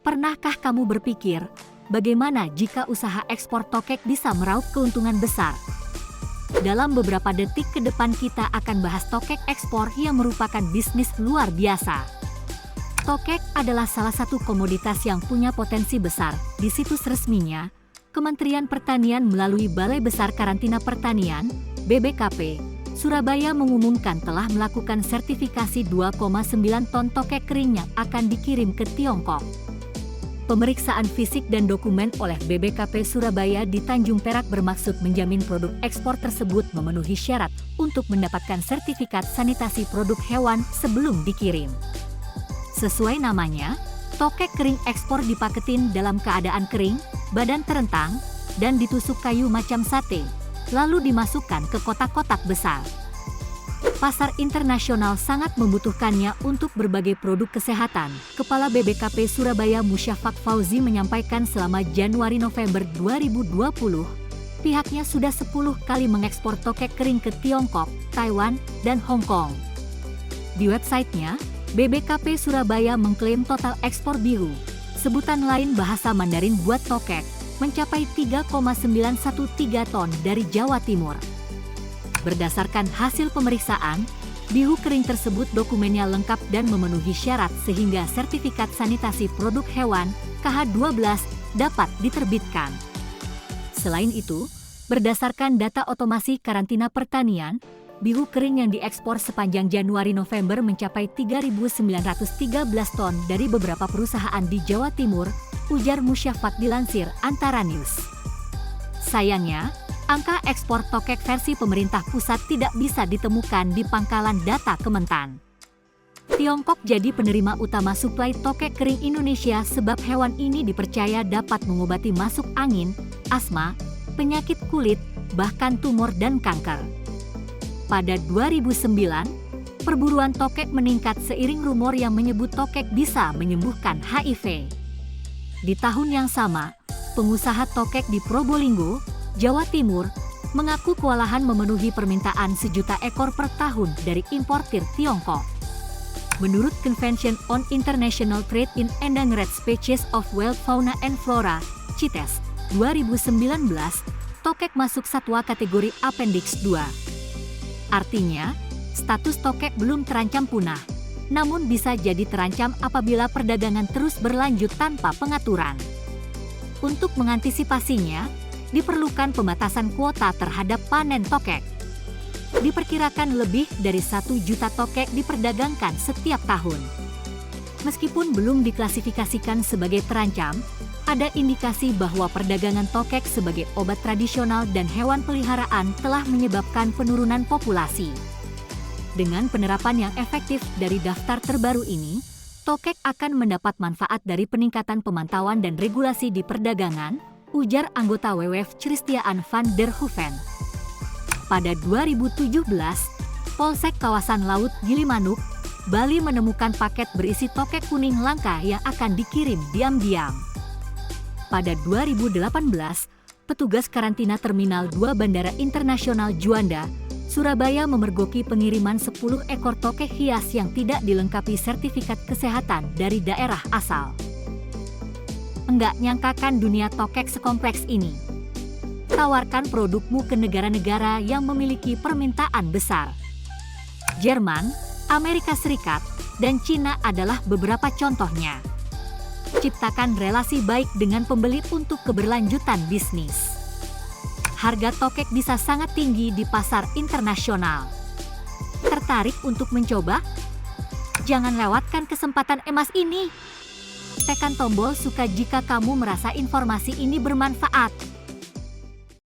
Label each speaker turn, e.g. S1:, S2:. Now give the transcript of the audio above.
S1: Pernahkah kamu berpikir, bagaimana jika usaha ekspor tokek bisa meraup keuntungan besar? Dalam beberapa detik ke depan kita akan bahas tokek ekspor yang merupakan bisnis luar biasa. Tokek adalah salah satu komoditas yang punya potensi besar. Di situs resminya, Kementerian Pertanian melalui Balai Besar Karantina Pertanian, BBKP, Surabaya mengumumkan telah melakukan sertifikasi 2,9 ton tokek kering yang akan dikirim ke Tiongkok. Pemeriksaan fisik dan dokumen oleh BBKP Surabaya di Tanjung Perak bermaksud menjamin produk ekspor tersebut memenuhi syarat untuk mendapatkan sertifikat sanitasi produk hewan sebelum dikirim. Sesuai namanya, tokek kering ekspor dipaketin dalam keadaan kering, badan terentang, dan ditusuk kayu macam sate, lalu dimasukkan ke kotak-kotak besar. Pasar internasional sangat membutuhkannya untuk berbagai produk kesehatan. Kepala BBKP Surabaya Musyafaq Fauzi menyampaikan selama Januari-November 2020, pihaknya sudah 10 kali mengekspor tokek kering ke Tiongkok, Taiwan, dan Hong Kong. Di websitenya, BBKP Surabaya mengklaim total ekspor biru, sebutan lain bahasa Mandarin buat tokek, mencapai 3,913 ton dari Jawa Timur. Berdasarkan hasil pemeriksaan, bihu kering tersebut dokumennya lengkap dan memenuhi syarat sehingga sertifikat sanitasi produk hewan KH12 dapat diterbitkan. Selain itu, berdasarkan data otomasi karantina pertanian, bihu kering yang diekspor sepanjang Januari-November mencapai 3.913 ton dari beberapa perusahaan di Jawa Timur, ujar Musyafaq dilansir Antara News. Sayangnya, angka ekspor tokek versi pemerintah pusat tidak bisa ditemukan di pangkalan data Kementan. Tiongkok jadi penerima utama suplai tokek kering Indonesia sebab hewan ini dipercaya dapat mengobati masuk angin, asma, penyakit kulit, bahkan tumor dan kanker. Pada 2009, perburuan tokek meningkat seiring rumor yang menyebut tokek bisa menyembuhkan HIV. Di tahun yang sama, pengusaha tokek di Probolinggo, Jawa Timur, mengaku kewalahan memenuhi permintaan 1 juta ekor per tahun dari importir Tiongkok. Menurut Convention on International Trade in Endangered Species of Wild Fauna and Flora, CITES, 2019, tokek masuk satwa kategori Appendix 2. Artinya, status tokek belum terancam punah, namun bisa jadi terancam apabila perdagangan terus berlanjut tanpa pengaturan. Untuk mengantisipasinya, diperlukan pembatasan kuota terhadap panen tokek. Diperkirakan lebih dari 1 juta tokek diperdagangkan setiap tahun. Meskipun belum diklasifikasikan sebagai terancam, ada indikasi bahwa perdagangan tokek sebagai obat tradisional dan hewan peliharaan telah menyebabkan penurunan populasi. Dengan penerapan yang efektif dari daftar terbaru ini, tokek akan mendapat manfaat dari peningkatan pemantauan dan regulasi di perdagangan, ujar anggota WWF Christiaan van der Hoeven. Pada 2017, Polsek Kawasan Laut Gilimanuk, Bali menemukan paket berisi tokek kuning langka yang akan dikirim diam-diam. Pada 2018, petugas karantina Terminal 2 Bandara Internasional Juanda, Surabaya memergoki pengiriman 10 ekor tokek hias yang tidak dilengkapi sertifikat kesehatan dari daerah asal. Enggak nyangkakan dunia tokek sekompleks ini. Tawarkan produkmu ke negara-negara yang memiliki permintaan besar. Jerman, Amerika Serikat, dan Cina adalah beberapa contohnya. Ciptakan relasi baik dengan pembeli untuk keberlanjutan bisnis. Harga tokek bisa sangat tinggi di pasar internasional. Tertarik untuk mencoba? Jangan lewatkan kesempatan emas ini. Tekan tombol suka jika kamu merasa informasi ini bermanfaat.